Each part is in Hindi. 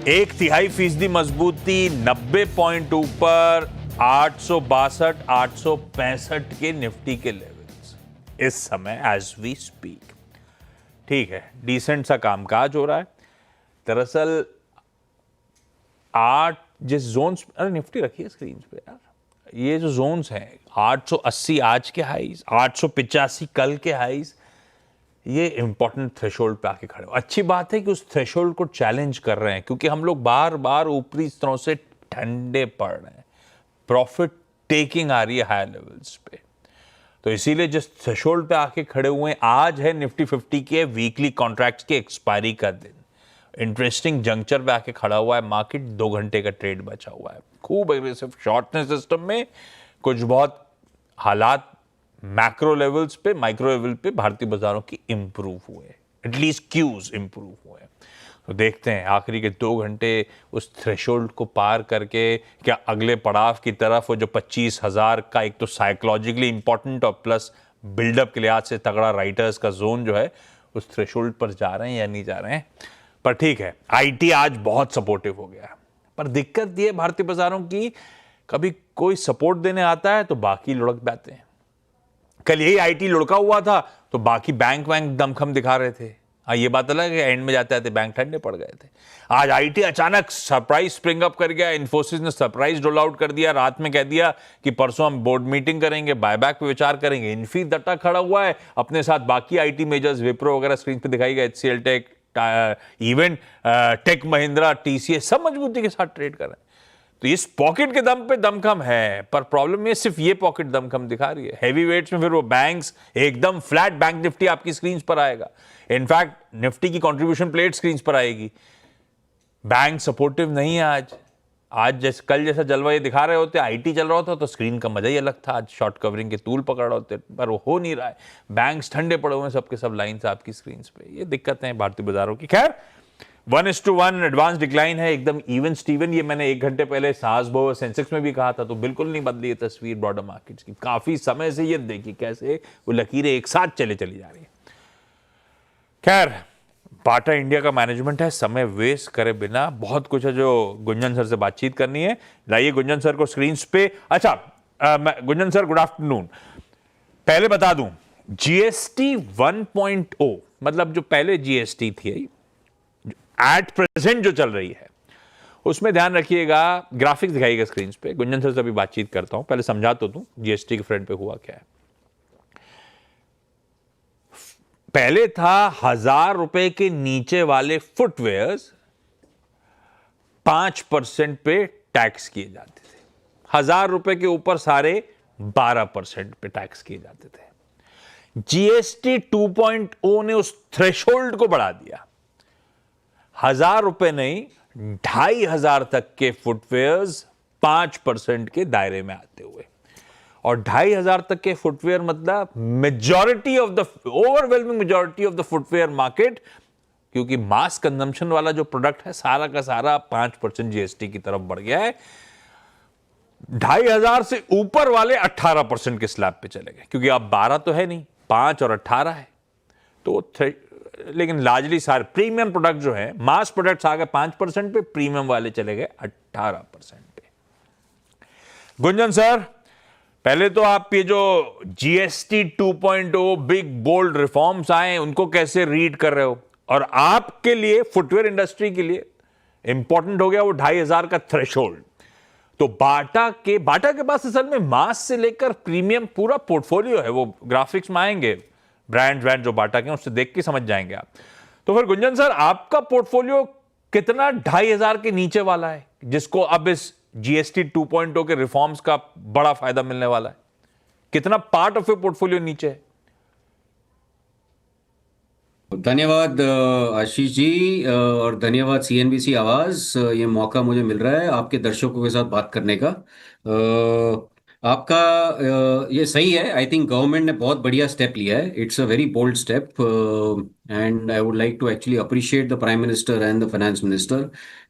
1/3% मजबूती, 90 पॉइंट ऊपर, 862 865 के निफ्टी के लेवल्स इस समय एज वी स्पीक। ठीक है, डिसेंट सा कामकाज हो रहा है। दरअसल जिस जोन्स, अरे निफ्टी रखिए स्क्रीन पे यार, ये जो जोन्स हैं 880 आज के हाईज, 885 कल के हाईज, ये इंपॉर्टेंट थ्रेशोल्ड पे आके खड़े हो। अच्छी बात है कि उस थ्रेशोल्ड को चैलेंज कर रहे हैं, क्योंकि हम लोग बार बार ऊपरी स्तरों से ठंडे पड़ रहे हैं, प्रॉफिट टेकिंग आ रही है हायर लेवल्स पे। तो इसीलिए जिस थ्रेशोल्ड पे आके खड़े हुए हैं, आज है निफ्टी 50 के वीकली कॉन्ट्रैक्ट्स के एक्सपायरी का दिन। इंटरेस्टिंग जंक्चर पे आके खड़ा हुआ है मार्केट, 2 घंटे का ट्रेड बचा हुआ है। खूब एग्रेसिव शॉर्टनेस सिस्टम में कुछ बहुत हालात मैक्रो लेवल्स पे, माइक्रो लेवल पे भारतीय बाजारों की इंप्रूव हुए, एटलीस्ट क्यूज इंप्रूव हुए। तो देखते हैं आखिरी के 2 घंटे उस थ्रेशोल्ड को पार करके क्या अगले पड़ाव की तरफ, वो जो 25,000 का एक तो साइकोलॉजिकली इंपॉर्टेंट और प्लस बिल्डअप के लिहाज से तगड़ा राइटर्स का जोन जो है, उस थ्रेशोल्ड पर जा रहे हैं या नहीं जा रहे हैं। पर ठीक है, आईटी आज बहुत सपोर्टिव हो गया। पर दिक्कत ये भारतीय बाजारों की, कभी कोई सपोर्ट देने आता है तो बाकी लुढ़क जाते हैं। कल यही आईटी लुढ़का हुआ था तो बाकी बैंक दमखम दिखा रहे थे। ये बात अलग है, एंड में जाते आते बैंक ठंडे पड़ गए थे। आज आईटी अचानक सरप्राइज स्प्रिंग अप कर गया। इन्फोसिस ने सरप्राइज रोल आउट कर दिया, रात में कह दिया कि परसों हम बोर्ड मीटिंग करेंगे, बायबैक पे विचार करेंगे। इन्फी डटा खड़ा हुआ है, अपने साथ बाकी आईटी मेजर्स, विप्रो वगैरह स्क्रीन पे दिखाई गए, HCL tech, even tech Mahindra, TCS, सब मजबूती के साथ ट्रेड कर रहे हैं। तो इस पॉकेट के दम पे दमखम है, पर प्रॉब्लम ये सिर्फ ये पॉकेट दमखम दिखा रही है। हैवी वेट्स में फिर वो बैंक्स एकदम फ्लैट, बैंक निफ्टी आपकी स्क्रीन पर आएगा। इनफैक्ट निफ्टी की कंट्रीब्यूशन प्लेट स्क्रीन पर आएगी। बैंक सपोर्टिव नहीं है आज जैसे कल जैसा जलवा ये दिखा रहे होते, आईटी चल रहा होता तो स्क्रीन का मजा ही अलग था। आज शॉर्ट कवरिंग के तूल पकड़ रहे होते, पर वो हो नहीं रहा है। बैंक्स ठंडे पड़े हुए हैं सबके सब लाइन से आपकी स्क्रीन पे। ये दिक्कतें हैं भारतीय बाजारों की। खैर 1:1 एडवांस डिक्लाइन है, एकदम इवन स्टीवन। ये मैंने 1 घंटे पहले सास बहु सेंसेक्स में भी कहा था, तो बिल्कुल नहीं बदली ये तस्वीर ब्रॉडर मार्केट्स की। काफी समय से ये देखिए कैसे वो लकीरें एक साथ चली जा रही है। खैर बाटा इंडिया का मैनेजमेंट है, समय वेस्ट करे बिना बहुत कुछ है जो गुंजन सर से बातचीत करनी है। लाइए गुंजन सर को स्क्रीन पे। अच्छा गुंजन सर गुड आफ्टरनून। पहले बता दूं, जीएसटी 1.0 मतलब जो पहले जीएसटी थी एट प्रेजेंट जो चल रही है, उसमें ध्यान रखिएगा, ग्राफिक्स दिखाइएगा स्क्रीन पे। गुंजन सर से अभी बातचीत करता हूं, पहले समझा तो दूं जीएसटी के फ्रंट पे हुआ क्या है। पहले था 1,000 रुपए के नीचे वाले फुटवेयर्स 5% पे टैक्स किए जाते थे। 1,000 रुपए के ऊपर सारे 12% पे टैक्स किए जाते थे। जीएसटी 2.0 ने उस थ्रेशोल्ड को बढ़ा दिया। 1,000 रुपए नहीं, 2,500 तक के फुटवेयर्स 5% के दायरे में आते हुए। और 2,500 तक के फुटवेयर मतलब majority of the, overwhelming majority of the footwear market, क्योंकि मास कंजम्पशन वाला जो प्रोडक्ट है सारा का सारा 5% जीएसटी की तरफ बढ़ गया है। 2,500 से ऊपर वाले 18% के स्लैब पे चले गए, क्योंकि अब 12 तो है नहीं, 5 और 18 है। तो लेकिन लार्जली सारे प्रीमियम प्रोडक्ट जो है, मास प्रोडक्ट्स आ गए 5% पे, प्रीमियम वाले चले गए 18% पे। गुंजन सर, पहले तो आप ये जो जीएसटी 2.0 बिग बोल्ड रिफॉर्म्स आए, उनको कैसे रीड कर रहे हो? और आपके लिए, फुटवेयर इंडस्ट्री के लिए इंपॉर्टेंट हो गया वो 2,500 का थ्रेशोल्ड। तो बाटा के पास असल में मास से लेकर प्रीमियम पूरा पोर्टफोलियो है। वो ग्राफिक्स में आएंगे, ब्रांड जो बाटा के, उससे देख के समझ जाएंगे आप। तो फिर गुंजन सर, आपका पोर्टफोलियो कितना 2,500 के नीचे वाला है, जिसको अब इस जीएसटी 2.0 के रिफॉर्म्स का बड़ा फायदा मिलने वाला है? कितना पार्ट ऑफ योर पोर्टफोलियो नीचे है? धन्यवाद आशीष जी, और धन्यवाद सीएनबीसी आवाज। ये मौका मुझे मिल रहा है आपके दर्शकों के साथ बात करने का। आपका ये सही है। आई थिंक गवर्नमेंट ने बहुत बढ़िया स्टेप लिया है। It's a very bold step, and I would like to actually appreciate the prime minister and the finance minister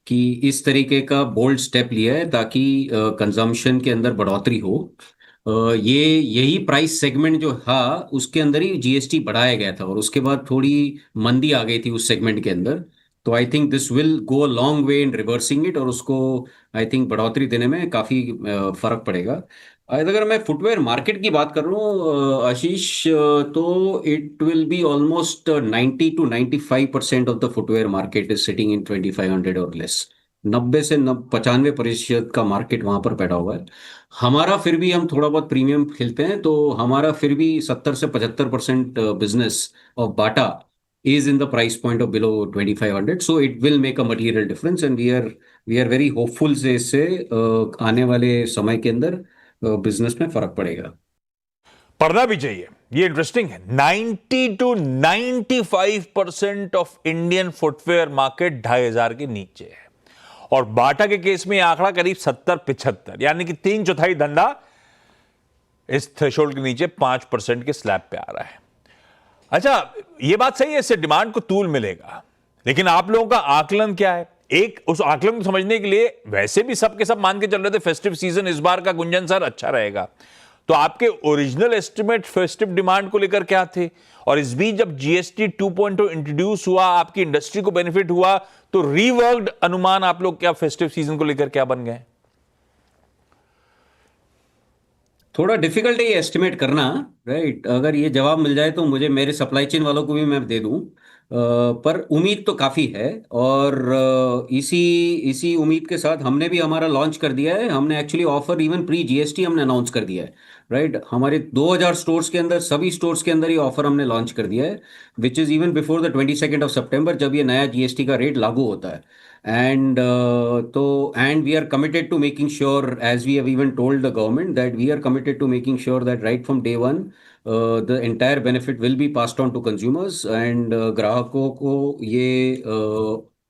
कि इस तरीके का बोल्ड स्टेप लिया है ताकि कंजम्पशन के अंदर बढ़ोतरी हो। ये यही प्राइस सेगमेंट जो था उसके अंदर ही जीएसटी बढ़ाया गया था, और उसके बाद थोड़ी मंदी आ गई थी उस सेगमेंट के अंदर। तो I think this will go a long way in reversing it, और उसको आई थिंक बढ़ोतरी देने में काफी फर्क पड़ेगा। अगर मैं फुटवेयर मार्केट की बात कर रहा हूँ आशीष, तो it will be almost 90 to 95% of the footwear market is sitting in 2500 और लेस। 90 से 95% का मार्केट वहां पर पैदा हुआ है। हमारा फिर भी, हम थोड़ा बहुत प्रीमियम खेलते हैं, तो हमारा फिर भी 70 से 75% business of Bata is in the price point of below 2500, so it will make a material difference, and we are very hopeful से इससे आने वाले समय के अंदर बिजनेस में फर्क पड़ेगा। पढ़ना भी चाहिए, ये इंटरेस्टिंग है। 90 to 95% of Indian footwear market 2500 के नीचे है, और बाटा के केस में आंकड़ा करीब 70-75, यानी कि 3/4 धंधा इस थ्रेशोल्ड के नीचे 5% के स्लैब पे आ रहा है। अच्छा, ये बात सही है, इससे डिमांड को तूल मिलेगा, लेकिन आप लोगों का आकलन क्या है? एक उस आकलन को समझने के लिए, वैसे भी सबके सब मान के चल रहे थे फेस्टिव सीजन इस बार का गुंजन सर अच्छा रहेगा, तो आपके ओरिजिनल एस्टिमेट फेस्टिव डिमांड को लेकर क्या थे? और इस बीच जब जीएसटी 2.0 इंट्रोड्यूस हुआ, आपकी इंडस्ट्री को बेनिफिट हुआ, तो रीवर्क्ड अनुमान आप लोग क्या फेस्टिव सीजन को लेकर क्या बन गए? थोड़ा डिफिकल्ट है ये एस्टिमेट करना, राइट। अगर ये जवाब मिल जाए तो मुझे, मेरे सप्लाई चेन वालों को भी मैं दे दूं, पर उम्मीद तो काफ़ी है। और इसी इसी उम्मीद के साथ हमने भी हमारा लॉन्च कर दिया है। हमने actually offer even pre GST हमने अनाउंस कर दिया है, राइट। हमारे 2000 स्टोर्स के अंदर, सभी स्टोर्स के अंदर ये ऑफर हमने लॉन्च कर दिया है, which is even before the 22 जब ये नया जीएसटी का रेट लागू होता है। And and we are committed to making sure, as we have even told the government, that we are committed to making sure that right from day one, the entire benefit will be passed on to consumers, and ग्राहकों को ये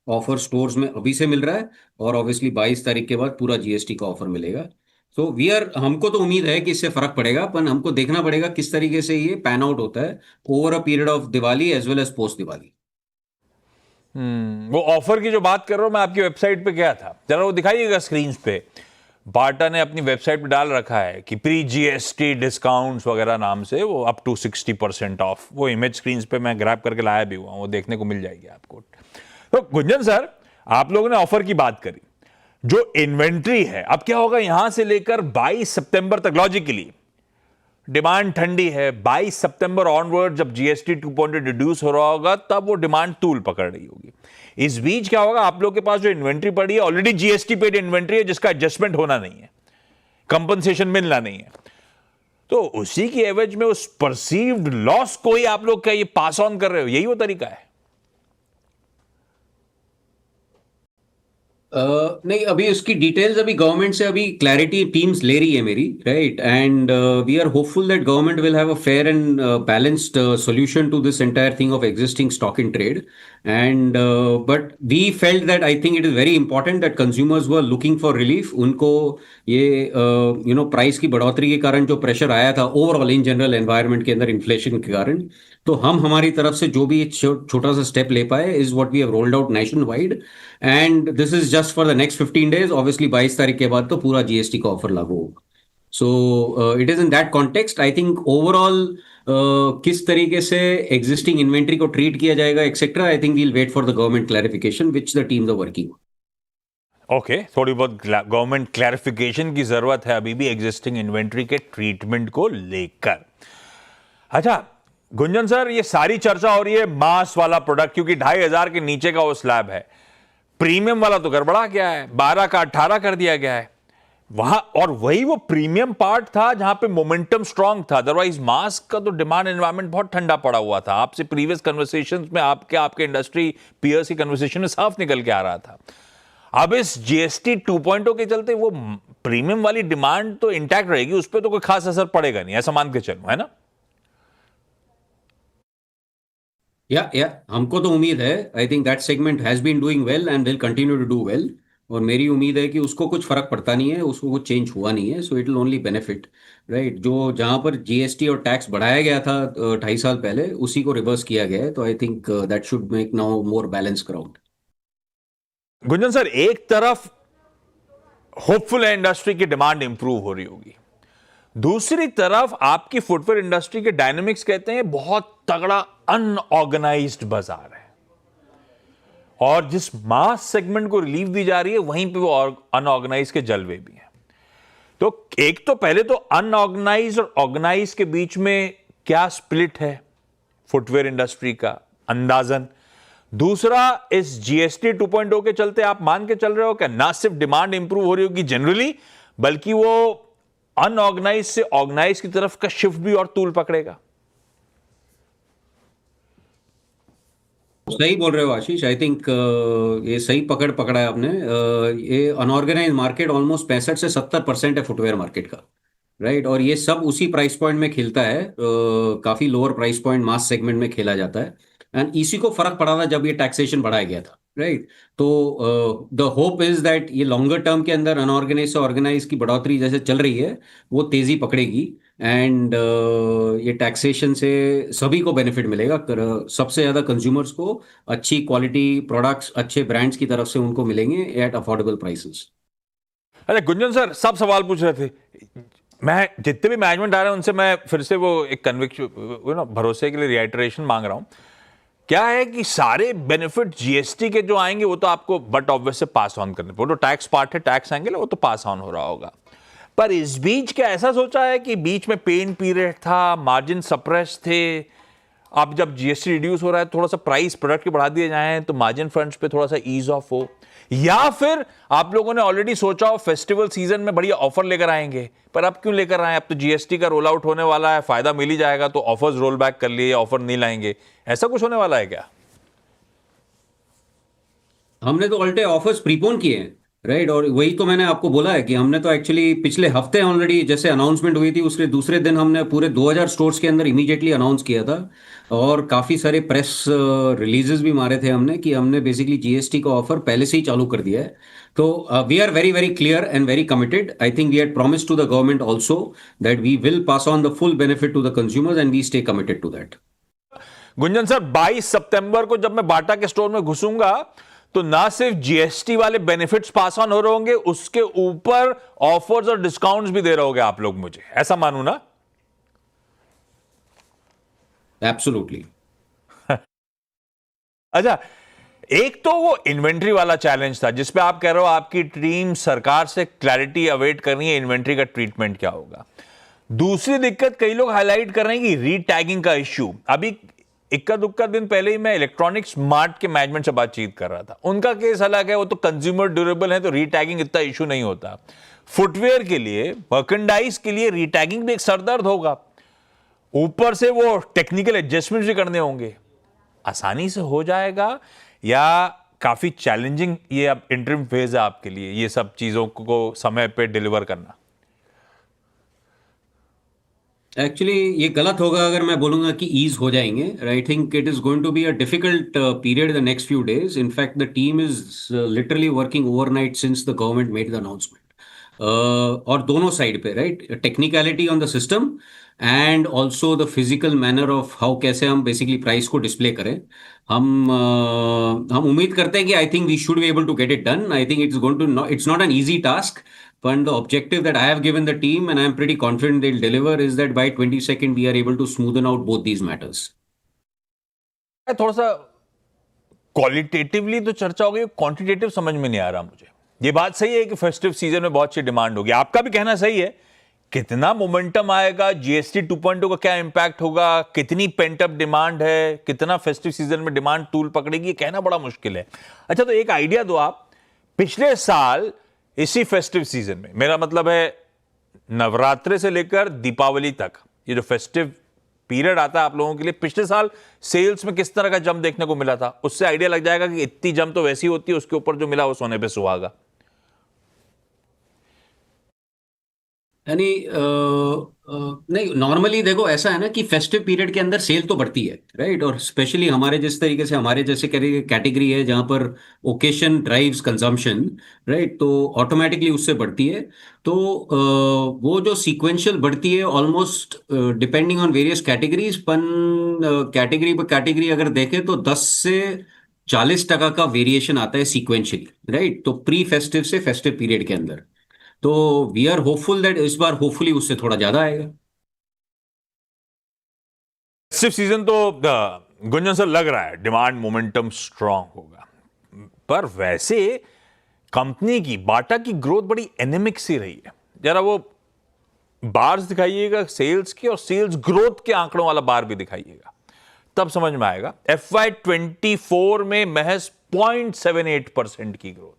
ऑफर स्टोर्स में अभी से मिल रहा है, और ऑब्वियसली 22 तारीख के बाद पूरा जीएसटी का ऑफर मिलेगा। तो हमको तो उम्मीद है कि इससे फर्क पड़ेगा, पर हमको देखना पड़ेगा किस तरीके से ये पैन आउट होता है over a period of Diwali as well as post Diwali. वो ऑफर की जो बात कर रहा हूं मैं, आपकी वेबसाइट पे गया था, जरा वो दिखाइएगा स्क्रीन पे। बाटा ने अपनी वेबसाइट पे डाल रखा है कि प्री जीएसटी डिस्काउंट्स वगैरह नाम से वो अप टू 60% ऑफ। वो इमेज स्क्रीन पे मैं ग्रैब करके लाया भी हुआ, वो देखने को मिल जाएगी आपको। तो गुंजन सर, आप लोगों ने ऑफर की बात करी, जो इन्वेंट्री है अब क्या होगा यहां से लेकर 22 सितंबर तक? लॉजिकली डिमांड ठंडी है, 22 सितंबर ऑनवर्ड जब जीएसटी 2.0 रिड्यूस हो रहा होगा तब वो डिमांड तूल पकड़ रही होगी। इस बीच क्या होगा, आप लोग के पास जो इन्वेंट्री पड़ी है, ऑलरेडी जीएसटी पेड इन्वेंट्री है, जिसका एडजस्टमेंट होना नहीं है, कंपनसेशन मिलना नहीं है, तो उसी की एवज में उस परसीव्ड लॉस को ही आप लोग क्या ये पास ऑन कर रहे हो? यही वो तरीका है? नहीं, अभी उसकी डिटेल्स अभी गवर्नमेंट से अभी क्लैरिटी टीम्स ले रही है मेरी, right. And we are hopeful that government will have a fair and balanced solution to this entire thing of existing stock in trade. And but we felt that I think it is very important that consumers were looking for relief. उनको ये प्राइस की बढ़ोतरी के कारण जो प्रेशर आया था ओवरऑल इन जनरल एनवायरनमेंट के अंदर इन्फ्लेशन के कारण, तो हम हमारी तरफ से जो भी छोटा सा स्टेप ले पाए is what we have rolled out nation wide, and this is just for the next 15 days. Obviously 22 तारीख के बाद तो पूरा जीएसटी का ऑफर लागू होगा। So it is in that context I think overall किस तरीके से एग्जिस्टिंग इन्वेंट्री को ट्रीट किया जाएगा etcetera, I think we'll wait for the government clarification which the teams are working. Okay, थोड़ी बहुत गवर्नमेंट क्लैरिफिकेशन की जरूरत है अभी भी एग्जिस्टिंग इन्वेंट्री के ट्रीटमेंट को लेकर। अच्छा गुंजन सर, ये सारी चर्चा हो रही है मास वाला प्रोडक्ट, क्योंकि 2500 के नीचे का वो स्लैब है। प्रीमियम वाला तो गड़बड़ा गया है, 12 का 18 कर दिया गया है वहां, और वही वो प्रीमियम पार्ट था जहां पे मोमेंटम स्ट्रांग था। अदरवाइज मास का तो डिमांड एनवायरनमेंट बहुत ठंडा पड़ा हुआ था। आपसे प्रीवियस कन्वर्सेशंस में, आपके इंडस्ट्री पीयर्स की कन्वर्सेशन में साफ निकल के आ रहा था। अब इस जीएसटी 2.0 के चलते वो प्रीमियम वाली डिमांड तो इंटैक्ट रहेगी, उस पर तो कोई खास असर पड़ेगा नहीं, ऐसा मान के चलूं, है ना? या हमको तो उम्मीद है। I think that segment has been doing well and will continue to do well, और मेरी उम्मीद है कि उसको कुछ फर्क पड़ता नहीं है, उसको कुछ चेंज हुआ नहीं है, so it will only benefit, right. जो जहां पर जीएसटी और टैक्स बढ़ाया गया था 2.5 साल पहले, उसी को रिवर्स किया गया है, तो आई think that should make now more balance ground. Gunjan sir, एक तरफ होपफुल है इंडस्ट्री की डिमांड इंप्रूव हो रही होगी, दूसरी तरफ आपकी फुटवेयर इंडस्ट्री के डायनेमिक्स कहते हैं बहुत तगड़ा अनऑर्गेनाइज्ड बाजार है। और जिस मास सेगमेंट को रिलीफ दी जा रही है वहीं पे वो अनऑर्गेनाइज के जलवे भी हैं। तो एक तो पहले तो अनऑर्गेनाइज और ऑर्गेनाइज के बीच में क्या स्प्लिट है फुटवेयर इंडस्ट्री का अंदाजन। दूसरा, इस जीएसटी 2.0 के चलते आप मान के चल रहे हो कि ना सिर्फ डिमांड इंप्रूव हो रही होगी जनरली, बल्कि वो अनऑर्गेनाइज से ऑर्गेनाइज की तरफ का शिफ्ट भी और तूल पकड़ेगा। सही बोल रहे हो आशीष। आई थिंक ये सही पकड़ा है आपने। ये अनऑर्गेनाइज मार्केट ऑलमोस्ट 65 से 70% है फुटवेयर मार्केट का, राइट। और ये सब उसी प्राइस पॉइंट में खेलता है। काफी lower price point mass segment में खेला जाता है। एंड इसी को फर्क पड़ा था जब ये टैक्सेशन बढ़ाया गया था, राइट। तो द होप इज दैट ये लॉन्गर टर्म के अंदर अनऑर्गेनाइज से ऑर्गेनाइज की बढ़ोतरी जैसे चल रही है वो तेजी पकड़ेगी। एंड ये टैक्सेशन से सभी को बेनिफिट मिलेगा। सबसे ज्यादा कंज्यूमर्स को अच्छी क्वालिटी प्रोडक्ट्स अच्छे ब्रांड्स की तरफ से उनको मिलेंगे एट अफोर्डेबल प्राइसेस। अरे गुंजन सर, सब सवाल पूछ रहे थे। मैं जितने भी मैनेजमेंट आ रहे हैं उनसे मैं फिर से वो एक कन्विक्शन भरोसे के लिए रिआइटरेशन मांग रहा हूं। क्या है कि सारे बेनिफिट जीएसटी के जो आएंगे वो तो आपको बट ऑब्वियस से पास ऑन करने, वो तो टैक्स पार्ट है, टैक्स एंगल है, वो तो पास ऑन हो रहा होगा। पर इस बीच क्या ऐसा सोचा है कि बीच में पेन पीरियड था, मार्जिन सप्रेस थे, अब जब जीएसटी रिड्यूस हो रहा है थोड़ा सा प्राइस प्रोडक्ट के बढ़ा दिए जाएं तो मार्जिन फ्रंट्स पे थोड़ा सा ईज ऑफ हो, या फिर आप लोगों ने ऑलरेडी सोचा हो फेस्टिवल सीजन में बढ़िया ऑफर लेकर आएंगे। पर अब क्यों लेकर आए, अब तो जीएसटी का रोल आउट होने वाला है, फायदा मिल ही जाएगा, तो ऑफर्स रोल बैक कर लिए, ऑफर नहीं लाएंगे, ऐसा कुछ होने वाला है क्या? हमने तो ऑल्टे ऑफर्स प्रीपोन किए हैं, राइट। और वही तो मैंने आपको बोला है कि हमने तो एक्चुअली पिछले हफ्ते ऑलरेडी जैसे अनाउंसमेंट हुई थी उसके दूसरे दिन हमने पूरे 2000 स्टोर्स के अंदर इमीडिएटली अनाउंस किया था। और काफ़ी सारे प्रेस रिलीजेस भी मारे थे हमने कि हमने बेसिकली जीएसटी का ऑफर पहले से ही चालू कर दिया है। तो we are very very clear and very committed. I think we had promise to the government also that we will pass on the full benefit to the consumers and we stay committed to that. Gunjan sir, 22 सितंबर को जब मैं बाटा के स्टोर में घुसूंगा तो ना सिर्फ जीएसटी वाले बेनिफिट्स पास ऑन हो रहे होंगे, उसके ऊपर ऑफर्स और डिस्काउंट्स भी दे रहे होगे आप लोग मुझे, ऐसा मानू ना? एब्सोल्युटली। अच्छा, एक तो वो इन्वेंट्री वाला चैलेंज था जिसपे आप कह रहे हो आपकी टीम सरकार से क्लैरिटी अवेट कर रही है इन्वेंट्री का ट्रीटमेंट क्या होगा। दूसरी दिक्कत कई लोग हाईलाइट कर रहे हैं कि रीटैगिंग का इश्यू। अभी इक्का दुक्का दिन पहले ही मैं इलेक्ट्रॉनिक्स मार्ट के मैनेजमेंट से बातचीत कर रहा था, उनका केस अलग है, वो तो कंज्यूमर ड्यूरेबल है तो रीटैगिंग इतना इश्यू नहीं होता। फुटवेयर के लिए, मर्केंडाइज के लिए रीटैगिंग भी एक सरदर्द होगा, ऊपर से वो टेक्निकल एडजस्टमेंट भी करने होंगे। आसानी से हो जाएगा या काफी चैलेंजिंग ये अब इंटरिम फेज है आपके लिए, ये सब चीजों को समय पे डिलीवर करना? एक्चुअली ये गलत होगा अगर मैं बोलूंगा कि ईज हो जाएंगे। I think it is going to be a difficult period the next few days. In fact the team is literally working overnight since the government made the announcement. और दोनों साइड पे, right, technicality on the system and also the physical manner of how कैसे हम बेसिकली प्राइस को डिस्प्ले करें। हम उम्मीद करते हैं कि I think we should be able to get it done. I think it's going to it's not an easy task, but the objective that I have given the team, and I'm pretty confident they'll deliver, is that by 22nd we are able to smoothen out both these matters. थोड़ा सा क्वालिटेटिवली तो चर्चा हो गई, क्वांटिटेटिव समझ में नहीं आ रहा मुझे। ये बात सही है कि फेस्टिव सीजन में बहुत सी डिमांड होगी, आपका भी कहना सही है। कितना मोमेंटम आएगा, जीएसटी 2.0 का क्या इंपैक्ट होगा, कितनी पेंट अप डिमांड है, कितना फेस्टिव सीजन में डिमांड टूल पकड़ेगी, ये कहना बड़ा मुश्किल है। अच्छा, तो एक आइडिया दो आप, पिछले साल इसी फेस्टिव सीजन में, मेरा मतलब है नवरात्रि से लेकर दीपावली तक, ये जो फेस्टिव पीरियड आता है आप लोगों के लिए, पिछले साल सेल्स में किस तरह का जंप देखने को मिला था, उससे आइडिया लग जाएगा कि इतनी जंप तो वैसी होती है, उसके ऊपर जो मिला वो सोने पे सुहागा। यानी नहीं, नॉर्मली देखो ऐसा है ना कि फेस्टिव पीरियड के अंदर सेल तो बढ़ती है, राइट। और स्पेशली हमारे जिस तरीके से हमारे जैसे कैटेगरी है जहां पर ओकेशन ड्राइव्स कंजम्पशन, राइट, तो ऑटोमेटिकली उससे बढ़ती है। तो वो जो सीक्वेंशियल बढ़ती है almost depending on various categories, पन कैटेगरी पर कैटेगरी अगर देखें तो 10 से 40% का वेरिएशन आता है सीक्वेंशियली, राइट। तो प्री फेस्टिव से फेस्टिव पीरियड के अंदर तो वी आर होपफुल दैट इस बार होपफुली उससे थोड़ा ज्यादा आएगा। फेस्टिव सीजन तो गुंजन सर लग रहा है डिमांड मोमेंटम स्ट्रांग होगा। पर वैसे कंपनी की बाटा की ग्रोथ बड़ी एनेमिक सी रही है। जरा वो बार्स दिखाइएगा सेल्स की, और सेल्स ग्रोथ के आंकड़ों वाला बार भी दिखाइएगा, तब समझ में आएगा। FY24 में महज 0.78% की ग्रोथ,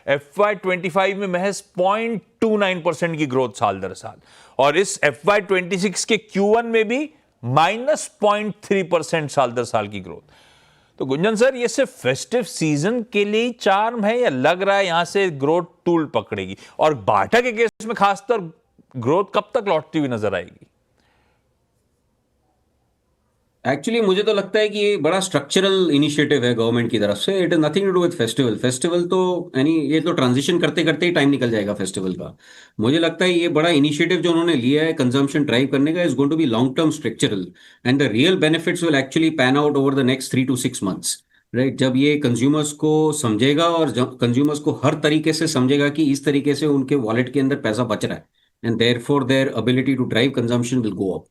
FY25 में महज 0.29% की ग्रोथ साल दर साल, और इस FY26 के Q1 में भी -0.3% साल दर साल की ग्रोथ। तो गुंजन सर, ये सिर्फ फेस्टिव सीजन के लिए ही चार्म है या लग रहा है यहां से ग्रोथ टूल पकड़ेगी? और बाटा के केस में खासकर ग्रोथ कब तक लौटती हुई नजर आएगी? एक्चुअली मुझे तो लगता है कि ये बड़ा स्ट्रक्चरल इनिशिएटिव है गवर्नमेंट की तरफ से। It is nothing to do with festival. Festival तो यानी ये तो ट्रांजिशन करते करते ही टाइम निकल जाएगा फेस्टिवल का। मुझे लगता है ये बड़ा इनिशिएटिव जो उन्होंने लिया है कंजम्पशन ड्राइव करने का is going to be long term structural, and the real benefits will actually pan out over the next 3 to 6 months। Right, जब ये कंज्यूमर्स को समझेगा और कंज्यूमर्स को हर तरीके से समझेगा कि इस तरीके से उनके वॉलेट के अंदर पैसा बच रहा है, and therefore their ability to drive consumption will go up.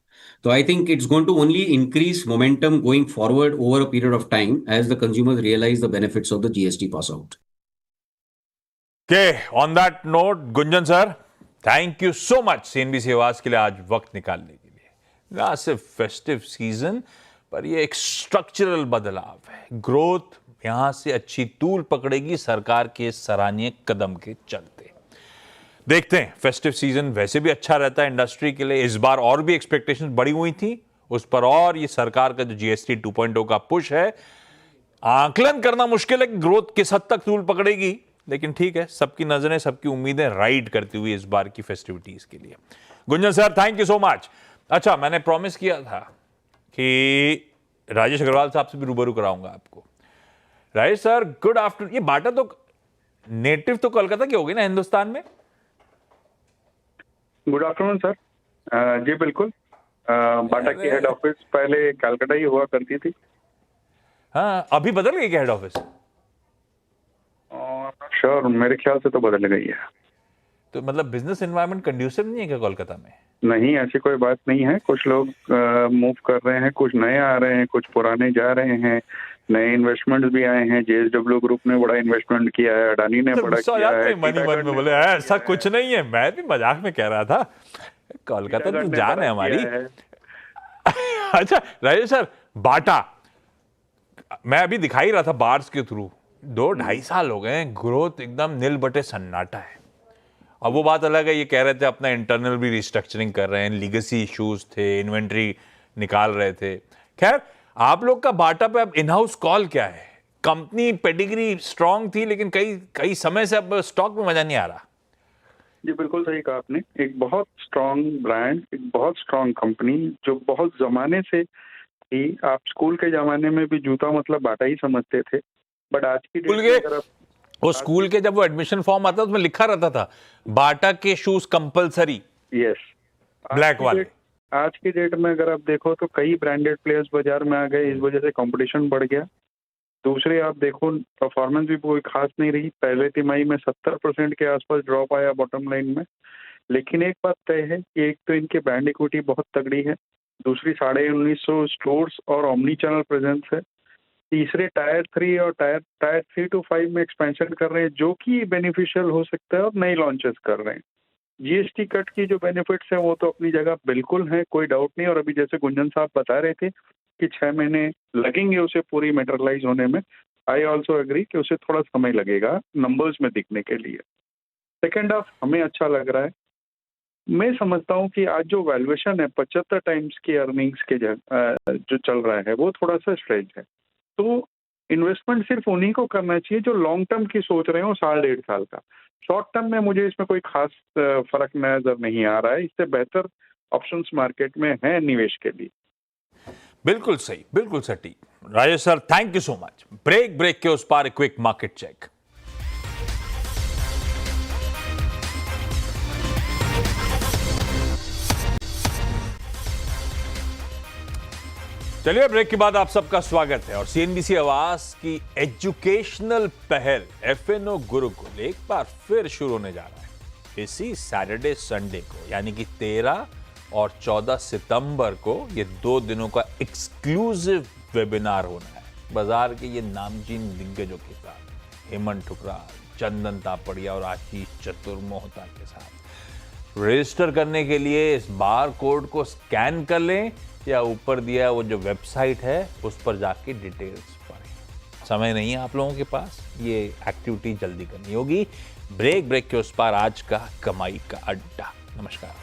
So I think it's going to only increase momentum going forward over a period of time as the consumers realize the benefits of the GST pass out. Okay, on that note, Gunjan sir, thank you so much CNBC आवाज के लिए आज वक्त निकालने के लिए। ना सिर्फ फेस्टिव सीजन पर ये एक स्ट्रक्चरल बदलाव है। ग्रोथ यहां से अच्छी तूल पकड़ेगी सरकार के सराहनीय कदम के चलते। देखते हैं, फेस्टिव सीजन वैसे भी अच्छा रहता है इंडस्ट्री के लिए। इस बार और भी एक्सपेक्टेशंस बढ़ी हुई थी उस पर, और ये सरकार का जो GST 2.0 का पुश है, आकलन करना मुश्किल है कि ग्रोथ किस हद तक तूल पकड़ेगी, लेकिन ठीक है, सबकी नजरें सबकी उम्मीदें राइड करती हुई इस बार की फेस्टिविटीज के लिए। Gunjan sir, thank you so much. अच्छा, मैंने प्रॉमिस किया था कि राजेश अग्रवाल साहब से भी रूबरू कराऊंगा आपको। Rajesh sir, good afternoon. ये बाटा तो नेटिव तो कोलकाता की होगी ना हिंदुस्तान में? Good afternoon sir. जी बिल्कुल। बाटा की हेड ऑफिस पहले कलकत्ता ही हुआ करती थी। हाँ, अभी बदल गई क्या हेड ऑफिस? श्योर, मेरे ख्याल से तो बदल गई है। तो मतलब बिजनेस एनवायरनमेंट कंड्यूसिव नहीं है क्या कोलकाता में? नहीं, ऐसी कोई बात नहीं है। कुछ लोग मूव कर रहे हैं, कुछ नए आ रहे हैं, कुछ पुराने जा रहे हैं, नए इन्वेस्टमेंट्स भी आए हैं। JSW ग्रुप ने बड़ा इन्वेस्टमेंट किया है, अडानी ने बड़ा किया है। मन में बोले ऐसा कुछ नहीं है, मैं भी मजाक में कह रहा था। कोलकाता तो जान है हमारी। अच्छा राजेश सर, बाटा मैं अभी दिखा ही रहा था बार्स के थ्रू, 2-2.5 साल हो गए, ग्रोथ एकदम नील बटे सन्नाटा है। अब वो बात अलग है, ये कह रहे थे अपना इंटरनल भी रिस्ट्रक्चरिंग कर रहे हैं, लीगेसी इश्यूज थे, इन्वेंट्री निकाल रहे थे। खैर, आप लोग का बाटा पे अब इन हाउस कॉल क्या है? कंपनी पेडिग्री स्ट्रांग थी, लेकिन कई समय से अब स्टॉक में मजा नहीं आ रहा। जी बिल्कुल सही कहा आपने। एक बहुत स्ट्रांग ब्रांड, एक बहुत स्ट्रांग कंपनी जो बहुत जमाने से थी। आप स्कूल के जमाने में भी जूता मतलब बाटा ही समझते थे, बट आज की डेट में अगर वो स्कूल के जब वो एडमिशन फॉर्म आता था उसमें लिखा रहता था बाटा के शूज कंपलसरी, यस, ब्लैक वाले। आज की डेट में अगर आप देखो तो कई ब्रांडेड प्लेयर्स बाजार में आ गए, इस वजह से कंपटीशन बढ़ गया। दूसरे आप देखो, परफॉर्मेंस भी कोई खास नहीं रही। पहले तिमाही में 70% के आसपास ड्रॉप आया बॉटम लाइन में। लेकिन एक बात तय है कि एक तो इनके ब्रांड इक्विटी बहुत तगड़ी है, दूसरी 1950 स्टोर्स और ओमनी चैनल प्रेजेंस है, तीसरे टायर 3 और टायर 3 to 5 में एक्सपेंशन कर रहे हैं, जो कि बेनिफिशियल हो सकता है, और नई लॉन्चेस कर रहे हैं। GST कट की जो बेनिफिट्स हैं वो तो अपनी जगह बिल्कुल हैं, कोई डाउट नहीं। और अभी जैसे गुंजन साहब बता रहे थे कि 6 महीने लगेंगे उसे पूरी मेटेरियलाइज होने में, आई ऑल्सो एग्री कि उसे थोड़ा समय लगेगा नंबर्स में दिखने के लिए। सेकेंड हाफ हमें अच्छा लग रहा है। मैं समझता हूँ कि आज जो वैल्यूएशन है 75 टाइम्स की अर्निंग्स के जो चल रहा है वो थोड़ा सा स्ट्रेच है। तो इन्वेस्टमेंट सिर्फ उन्हीं को करना चाहिए जो लॉन्ग टर्म की सोच रहे हो, 1.5 साल का। शॉर्ट टर्म में मुझे इसमें कोई खास फर्क नजर नहीं आ रहा है। इससे बेहतर ऑप्शंस मार्केट में है निवेश के लिए। बिल्कुल सही, बिल्कुल सटीक। Rajesh sir, thank you so much. Break के उस पार क्विक मार्केट चेक। चलिए, ब्रेक के बाद आप सबका स्वागत है और CNBC आवाज की एजुकेशनल पहल FNO गुरुकुल एक बार फिर शुरू होने जा रहा है इसी सैटरडे संडे को, यानी कि 13 और 14 सितंबर को। ये 2 दिनों का एक्सक्लूसिव वेबिनार होना है बाजार के ये नामचीन दिग्गजों के साथ। हेमंत ठुकरा, चंदन तापड़िया और आशीष चतुर्मोहता के साथ। रजिस्टर करने के लिए इस बार कोड को स्कैन कर लें या ऊपर दिया वो जो वेबसाइट है उस पर जाके डिटेल्स पढ़ें। समय नहीं है आप लोगों के पास, ये एक्टिविटी जल्दी करनी होगी। ब्रेक के उस पार आज का कमाई का अड्डा। नमस्कार।